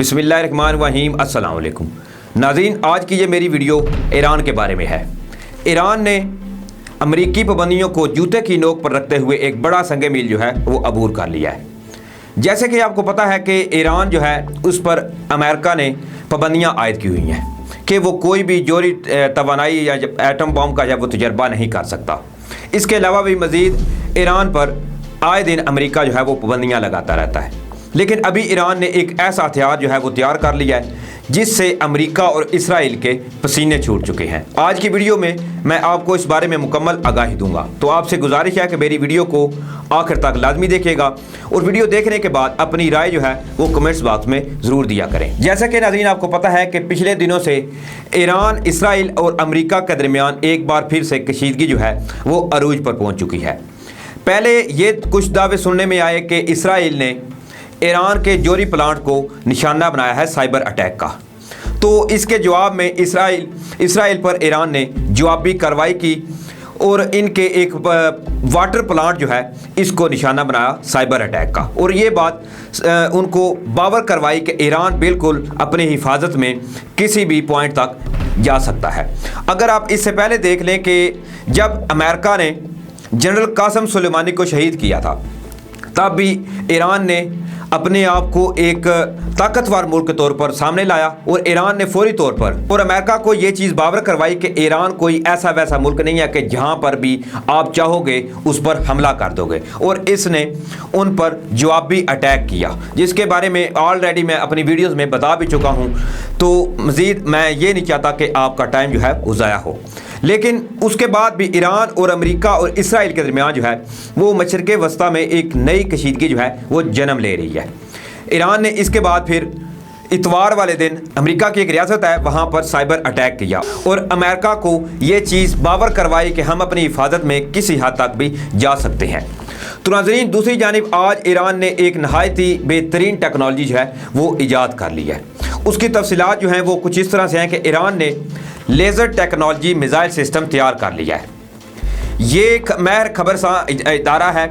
बिस्मिल्लाहिर्रहमानिर्रहीम अस्सलाम वालेकुम नाज़रीन, आज की ये मेरी वीडियो ईरान के बारे में है। ईरान ने अमरीकी पाबंदियों को जूते की नोक पर रखते हुए एक बड़ा संग मील जो है वो अबूर कर लिया है। जैसे कि आपको पता है कि ईरान जो है उस पर अमेरिका ने पाबंदियाँ आयद की हुई हैं कि वो कोई भी जोहरी तवानाई या एटम बम का जब वो तजर्बा नहीं कर सकता। इसके अलावा भी मज़ीद ईरान पर आए दिन अमेरिका जो है वो पाबंदियाँ लगाता रहता है। लेकिन अभी ईरान ने एक ऐसा हथियार जो है वो तैयार कर लिया है जिससे अमेरिका और इसराइल के पसीने छूट चुके हैं। आज की वीडियो में मैं आपको इस बारे में मुकम्मल आगाही दूंगा, तो आपसे गुजारिश है कि मेरी वीडियो को आखिर तक लाजमी देखिएगा और वीडियो देखने के बाद अपनी राय जो है वो कमेंट्स बॉक्स में ज़रूर दिया करें। जैसा कि नाज़रीन आपको पता है कि पिछले दिनों से ईरान, इसराइल और अमेरिका के दरमियान एक बार फिर से कशीदगी जो है वो अरूज पर पहुँच चुकी है। पहले ये कुछ दावे सुनने में आए कि इसराइल ने ईरान के जोहरी प्लांट को निशाना बनाया है साइबर अटैक का, तो इसके जवाब में इसराइल पर ईरान ने जवाबी कार्रवाई की और इनके एक वाटर प्लांट जो है इसको निशाना बनाया साइबर अटैक का। और ये बात उनको बावर करवाई कि ईरान बिल्कुल अपनी हिफाजत में किसी भी पॉइंट तक जा सकता है। अगर आप इससे पहले देख लें कि जब अमेरिका ने जनरल कासिम सुलेमानी को शहीद किया था, तब भी ईरान ने अपने आप को एक ताकतवर मुल्क के तौर पर सामने लाया और ईरान ने फौरी तौर पर और अमेरिका को ये चीज़ बावर करवाई कि ईरान कोई ऐसा वैसा मुल्क नहीं है कि जहां पर भी आप चाहोगे उस पर हमला कर दोगे, और इसने उन पर जवाबी अटैक किया, जिसके बारे में ऑलरेडी मैं अपनी वीडियोज़ में बता भी चुका हूँ। तो मज़ीद मैं ये नहीं चाहता कि आपका टाइम जो है वो ज़ाया हो। लेकिन उसके बाद भी ईरान और अमेरिका और इसराइल के दरमियान जो है वो मशरिक़ वस्ता में एक नई कशीदगी जो है वो जन्म ले रही है। ईरान ने इसके बाद फिर इतवार वाले दिन अमेरिका की एक रियासत है वहाँ पर साइबर अटैक किया और अमेरिका को ये चीज़ बावर करवाई कि हम अपनी हिफाजत में किसी हद तक भी जा सकते हैं। तो नाज़रीन, दूसरी जानिब आज ईरान ने एक नहायत ही बेहतरीन टेक्नोलॉजी जो है वो ईजाद कर ली है। उसकी तफसीलात जो हैं वो कुछ इस तरह से हैं कि ईरान ने लेज़र टेक्नोलॉजी मिसाइल सिस्टम तैयार कर लिया है। ये एक महर खबरसां इदारा है।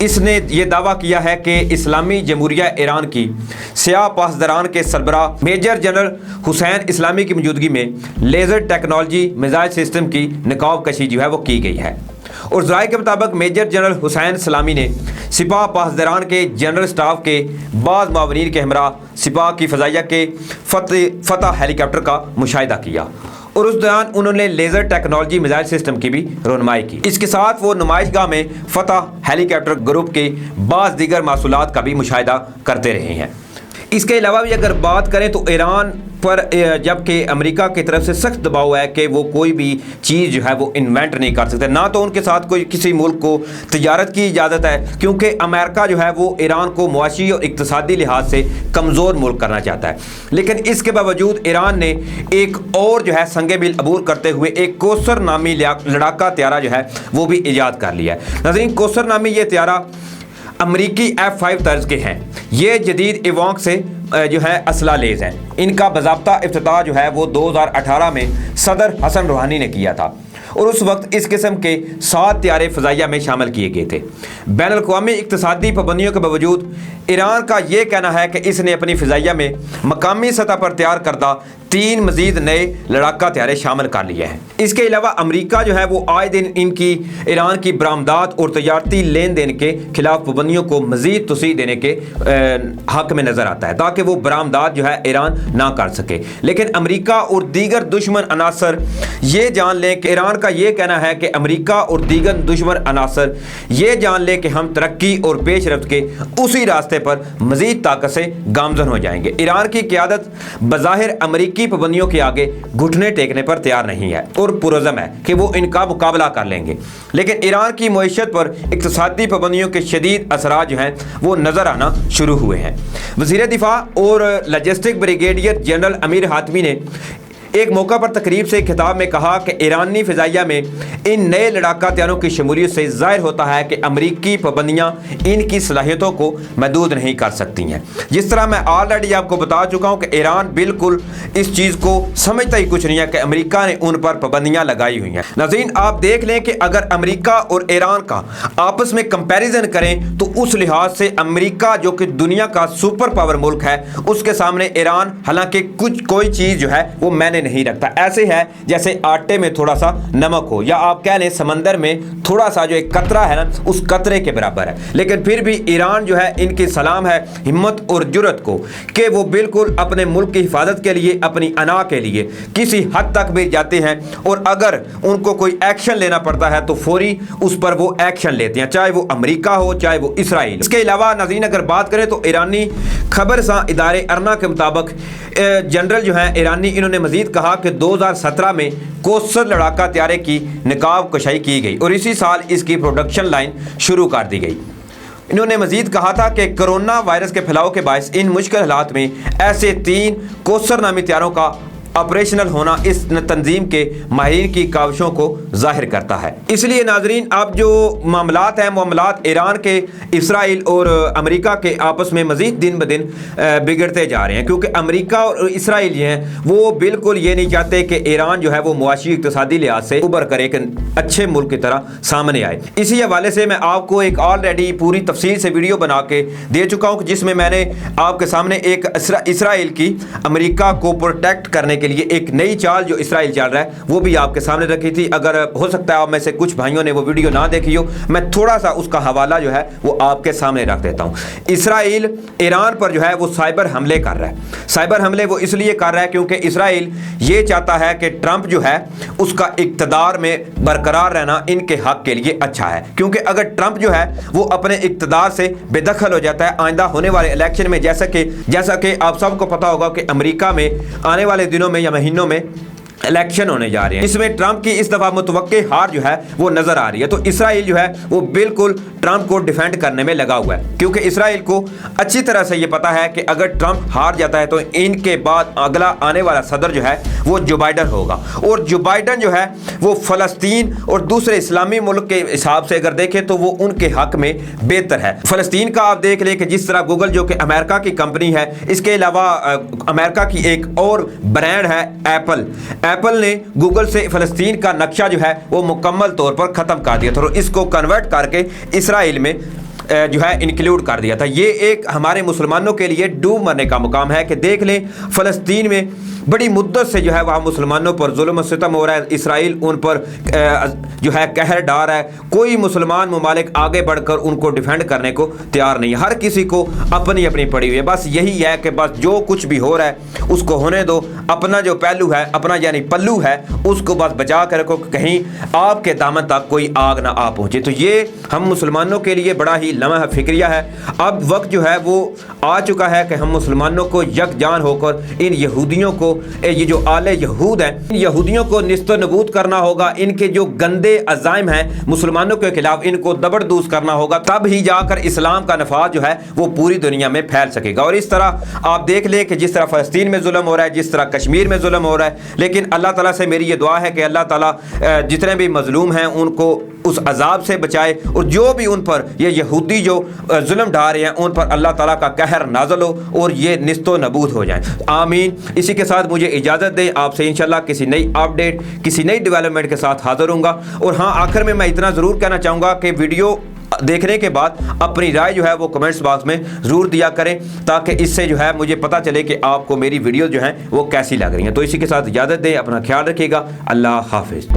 इसने ये दावा किया है कि इस्लामी जमहूरिया ईरान की सियाह पासदारान के सरबराह मेजर जनरल हुसैन इस्लामी की मौजूदगी में लेज़र टेक्नोलॉजी मिसाइल सिस्टम की नकाब कशी जो है वो की गई है। और ज़राए के मुताबिक मेजर जनरल हुसैन सलामी ने सिपाह पासदारान के जनरल स्टाफ के बाज़ मावनीन के हमरा सिपाह की फ़ज़ाइया के फतह हेलीकॉप्टर का मुशाहिदा किया और उस दौरान उन्होंने लेज़र टेक्नोलॉजी मिसाइल सिस्टम की भी रौनमाई की। इसके साथ वो नुमाइशगाह में फतह हेलीकॉप्टर ग्रुप के बाज़ दीगर मासूलात का भी मुशाहिदा करते रहे हैं। इसके अलावा भी अगर बात करें तो ईरान पर जबकि अमेरिका की तरफ से सख्त दबाव है कि वो कोई भी चीज़ जो है वो इन्वेंट नहीं कर सकते, ना तो उनके साथ कोई किसी मुल्क को तजारत की इजाज़त है, क्योंकि अमेरिका जो है वो ईरान को मुआशी और इक़्तिसादी लिहाज से कमज़ोर मुल्क करना चाहता है। लेकिन इसके बावजूद ईरान ने एक और जो है संग मील अबूर करते हुए एक कोसर नामी लड़ाका त्यारा जो है वो भी ईजाद कर लिया है। नाज़रीन, कोसर नामी ये त्यारा अमरीकी F-5 तर्ज के हैं। ये जदीद इवांक से जो है असला लेज हैं। इनका बाज़ाब्ता इफ्तिताह जो है वो 2018 में सदर हसन रूहानी ने किया था और उस वक्त इस किस्म के 7 त्यारे फ़ज़ाइया में शामिल किए गए थे। बैनुल-अक़वामी इक़्तिसादी पाबंदियों के बावजूद ईरान का ये कहना है कि इसने अपनी फ़ज़ाइया में मकामी सतह पर तैयार करदा 3 मज़ीद नए लड़ाका त्यारे शामिल कर लिए हैं। इसके अलावा अमेरिका जो है वो आए दिन इनकी ईरान की बरामदात और तजारती लेन देन के खिलाफ पाबंदियों को मज़ीद तोसीह देने के हक़ में नज़र आता है, ताकि वो बरामदात जो है ईरान ना कर सके। लेकिन अमेरिका और दीगर दुश्मन अनासर ये जान लें कि ईरान का ये कहना है कि अमेरिका और दीगर दुश्मन अनासर ये जान लें कि हम तरक्की और पेशरफ्त के उसी रास्ते पर मज़ीद ताकत से गामज़न हो जाएंगे। ईरान की क़यादत बज़ाहिर अमेरिकी पाबंदियों के आगे घुटने टेकने पर तैयार नहीं है और पुरज़म है कि वो इनका मुकाबला कर लेंगे। लेकिन ईरान की मईशत पर इक़्तिसादी पाबंदियों के शदीद असरात जो हैं वो नज़र आना शुरू हुए हैं। वज़ीर दिफा और logistic brigadier general Amir Hatami ने एक मौका पर तकरीब से खिताब में कहा कि ईरानी फ़िज़ाइया में इन नए लड़ाका तैयारों की शमूलियत से ज़ाहिर होता है कि अमरीकी पाबंदियाँ इनकी सलाहियतों को महदूद नहीं कर सकती हैं। जिस तरह मैं ऑलरेडी आपको बता चुका हूँ कि ईरान बिल्कुल इस चीज़ को समझता ही कुछ नहीं है कि अमेरिका ने उन पर पाबंदियाँ लगाई हुई हैं। नाज़रीन, आप देख लें कि अगर अमेरिका और ईरान का आपस में कंपैरिजन करें तो उस लिहाज से अमेरिका जो कि दुनिया का सुपर पावर मुल्क है, उसके सामने ईरान हालांकि कोई चीज़ जो है वो मैंने नहीं रखता। ऐसे है जैसे आटे में थोड़ा सा नमक हो, या आप कह लें समंदर में थोड़ा सा जो एक कतरा है ना, उस कतरे के बराबर है। लेकिन फिर भी ईरान जो है, इनकी सलाम है हिम्मत और जुर्रत को कि वो बिल्कुल अपने मुल्क की हिफाजत के लिए, अपनी अना के लिए किसी हद तक भी जाते हैं, और अगर उनको कोई एक्शन लेना पड़ता है तो फौरी उस पर वो एक्शन लेते हैं, चाहे वो अमेरिका हो चाहे वो इसराइल। इसके अलावा नाज़रीन अगर बात करें तो ईरानी खबरसां इदारे अरना के मुताबिक जनरल जो है ईरानी, इन्होंने मजीद कहा कि 2017 में कोसर लड़ाका तैयारे की नकाब कशाई की गई और इसी साल इसकी प्रोडक्शन लाइन शुरू कर दी गई। इन्होंने मजीद कहा था कि कोरोना वायरस के फैलाव के बायस इन मुश्किल हालात में ऐसे 3 कोसर नामी तैयारों का ऑपरेशनल होना इस तंजीम के माहिरीन की काविशों को जाहिर करता है। इसलिए नाजरीन, अब जो मामलात हैं, मामलात ईरान के, इसराइल और अमेरिका के आपस में मज़ीद दिन ब दिन बिगड़ते जा रहे हैं, क्योंकि अमेरिका और इसराइल जो हैं वो बिल्कुल ये नहीं चाहते कि ईरान जो है वो मुआशी इक़्तिसादी लिहाज से उभर कर एक अच्छे मुल्क की तरह सामने आए। इसी हवाले से मैं आपको एक ऑलरेडी पूरी तफसील से वीडियो बना के दे चुका हूँ, जिसमें मैंने आपके सामने एक इसराइल की अमेरिका को प्रोटेक्ट करने के लिए एक नई चाल जो इसराइल चल रहा है वो भी आपके सामने रखी थी। अगर हो सकता है आप में से कुछ भाइयों ने वो वीडियो ना देखी हो, मैं थोड़ा सा उसका हवाला जो है वो आपके सामने रख देता हूं। इसराइल ईरान पर जो है वो साइबर हमले कर रहा है। साइबर हमले वो इसलिए कर रहा है क्योंकि इसराइल ये चाहता है कि ट्रंप जो है उसका इक़्तिदार में बरकरार रहना इनके हक के लिए अच्छा है, क्योंकि अगर ट्रंप जो है वो अपने इक़्तिदार से बेदखल हो जाता है आइंदा होने वाले इलेक्शन में, जैसा कि आप सबको पता होगा कि अमेरिका में आने वाले दिनों में या महीनों में इलेक्शन होने जा रहे हैं, इसमें ट्रंप की इस दफा मुतवक्के हार जो है वो नजर आ रही है। तो इसराइल जो है वो बिल्कुल ट्रंप को डिफेंड करने में लगा हुआ है, क्योंकि इसराइल को अच्छी तरह से ये पता है कि अगर ट्रंप हार जाता है तो इनके बाद अगला आने वाला सदर जो है वो जो बाइडन होगा, और जो बाइडन जो है वो फ़लस्तीन और दूसरे इस्लामी मुल्क के हिसाब से अगर देखें तो वो उनके हक में बेहतर है। फ़लस्तीन का आप देख लें कि जिस तरह गूगल जो कि अमेरिका की कंपनी है, इसके अलावा अमेरिका की एक और ब्रांड है एप्पल ने गूगल से फ़लस्तीन का नक्शा जो है वो मुकम्मल तौर पर ख़त्म कर दिया था और इसको कन्वर्ट करके इसराइल में जो है इंक्लूड कर दिया था। ये एक हमारे मुसलमानों के लिए डूब मरने का मुकाम है कि देख लें फ़लस्तीन में बड़ी मुद्दत से जो है वहाँ मुसलमानों पर जुल्म सितम हो रहा है, इसराइल उन पर जो है कहर डाल रहा है। कोई मुसलमान ममालिक आगे बढ़कर उनको डिफेंड करने को तैयार नहीं है, हर किसी को अपनी अपनी पड़ी हुई है। बस यही है कि बस जो कुछ भी हो रहा है उसको होने दो, अपना जो पहलू है, अपना यानी पल्लू है, उसको बस बचा कर रखो, कहीं आपके दामन तक कोई आग ना आ पहुँचे। तो ये हम मुसलमानों के लिए बड़ा ही लम्हा फिक्रिया है। अब वक्त जो है वो आ चुका है कि हम मुसलमानों को यकजान होकर इन यहूदियों को, ये जो आले यहूद हैं, इन यहूदियों को निस्तो नबूद करना होगा। इनके जो गंदे अज़ाइम हैं मुसलमानों के खिलाफ, इनको दबरदूस करना होगा, तब ही जाकर इस्लाम का नफाज जो है वो पूरी दुनिया में फैल सकेगा। और इस तरह आप देख लें कि जिस तरह फ़लस्तीन में जुल्म हो रहा है, जिस तरह कश्मीर में जुल्म हो रहा है, लेकिन अल्लाह ताला से मेरी ये दुआ है कि अल्लाह ताला जितने भी मजलूम हैं उनको उस अजाब से बचाए, और जो भी उन पर ये यहूदी जो जुल्म ढा रहे हैं उन पर अल्लाह ताला का कहर नाज़िल हो और ये निस्तो नबूद हो जाएं। आमीन। इसी के साथ मुझे इजाज़त दें, आपसे इंशाल्लाह किसी नई अपडेट, किसी नई डेवलपमेंट के साथ हाज़िर होऊंगा। और हाँ, आखिर में मैं इतना ज़रूर कहना चाहूँगा कि वीडियो देखने के बाद अपनी राय जो है वो कमेंट्स बॉक्स में ज़रूर दिया करें, ताकि इससे जो है मुझे पता चले कि आपको मेरी वीडियो जो है वो कैसी लग रही हैं। तो इसी के साथ इजाज़त दें, अपना ख्याल रखिएगा। अल्लाह हाफिज़।